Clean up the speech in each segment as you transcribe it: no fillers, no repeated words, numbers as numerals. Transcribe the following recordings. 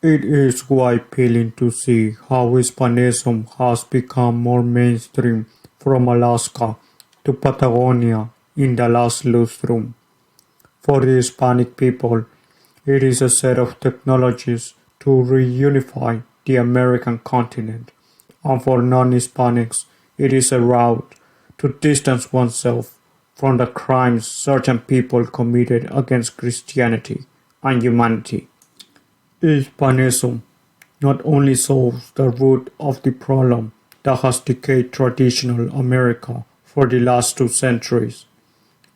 It is quite appealing to see how Hispanism has become more mainstream from Alaska to Patagonia in the last lustrum. For the Hispanic people, it is a set of technologies to reunify the American continent, and for non-Hispanics, it is a route to distance oneself from the crimes certain people committed against Christianity and humanity. Hispanism not only solves the root of the problem that has decayed traditional America for the last 2 centuries,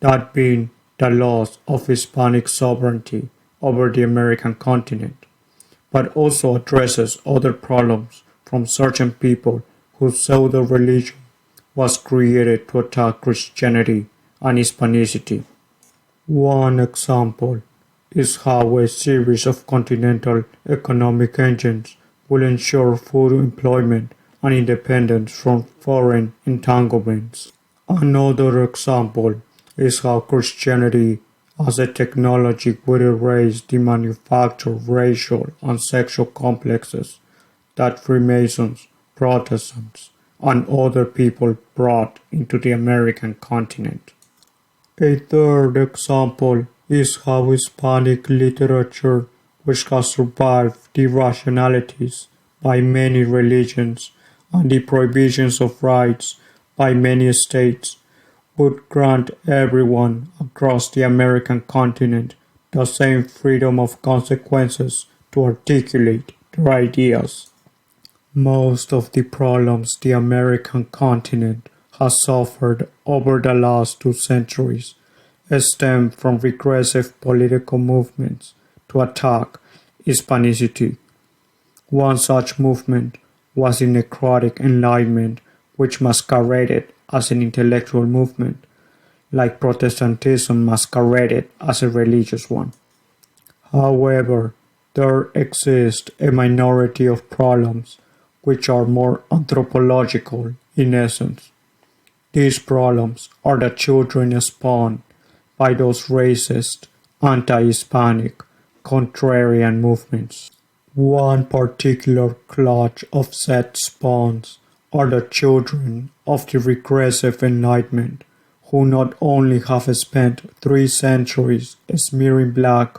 that being the loss of Hispanic sovereignty over the American continent, but also addresses other problems from certain people whose pseudo-religion was created to attack Christianity and Hispanicity. One example is how a series of continental economic engines will ensure full employment and independence from foreign entanglements. Another example is how Christianity as a technology would erase the manufactured racial and sexual complexes that Freemasons, Protestants, and other people brought into the American continent. A third example is how Hispanic literature, which has survived the rationalities by many religions and the prohibitions of rights by many states, would grant everyone across the American continent the same freedom of consequences to articulate their ideas. Most of the problems the American continent has suffered over the last 2 centuries stem from regressive political movements to attack Hispanicity. One such movement was the necrotic Enlightenment, which masqueraded as an intellectual movement, like Protestantism masqueraded as a religious one. However, there exists a minority of problems which are more anthropological in essence. These problems are the children spawned by those racist, anti-Hispanic, contrarian movements. One particular clutch of set spawns are the children of the regressive Enlightenment, who not only have spent 3 centuries smearing black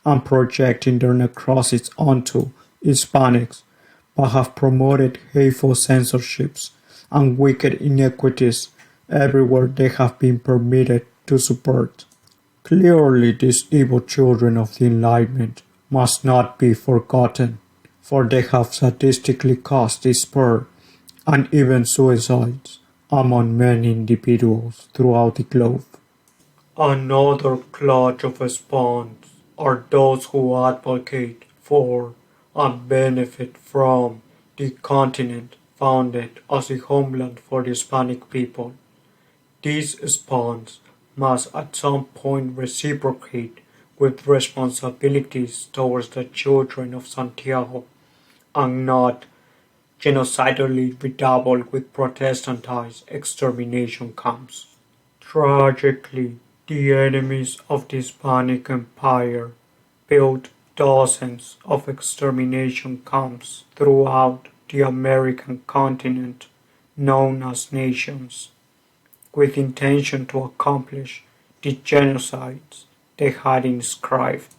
and projecting their necrosis onto Hispanics, but have promoted hateful censorships and wicked inequities everywhere they have been permitted to subvert. Clearly, these evil children of the Enlightenment must not be forgotten, for they have sadistically caused despair and even suicides among many individuals throughout the globe. Another clutch of spawns are those who advocate for and benefit from the continent founded as a homeland for the Hispanic people. These spawns must at some point reciprocate with responsibilities towards the children of Santiago and not genocidally redouble with Protestantized extermination camps. Tragically, the enemies of the Hispanic Empire built dozens of extermination camps throughout the American continent known as nations, with intention to accomplish the genocides they had inscribed.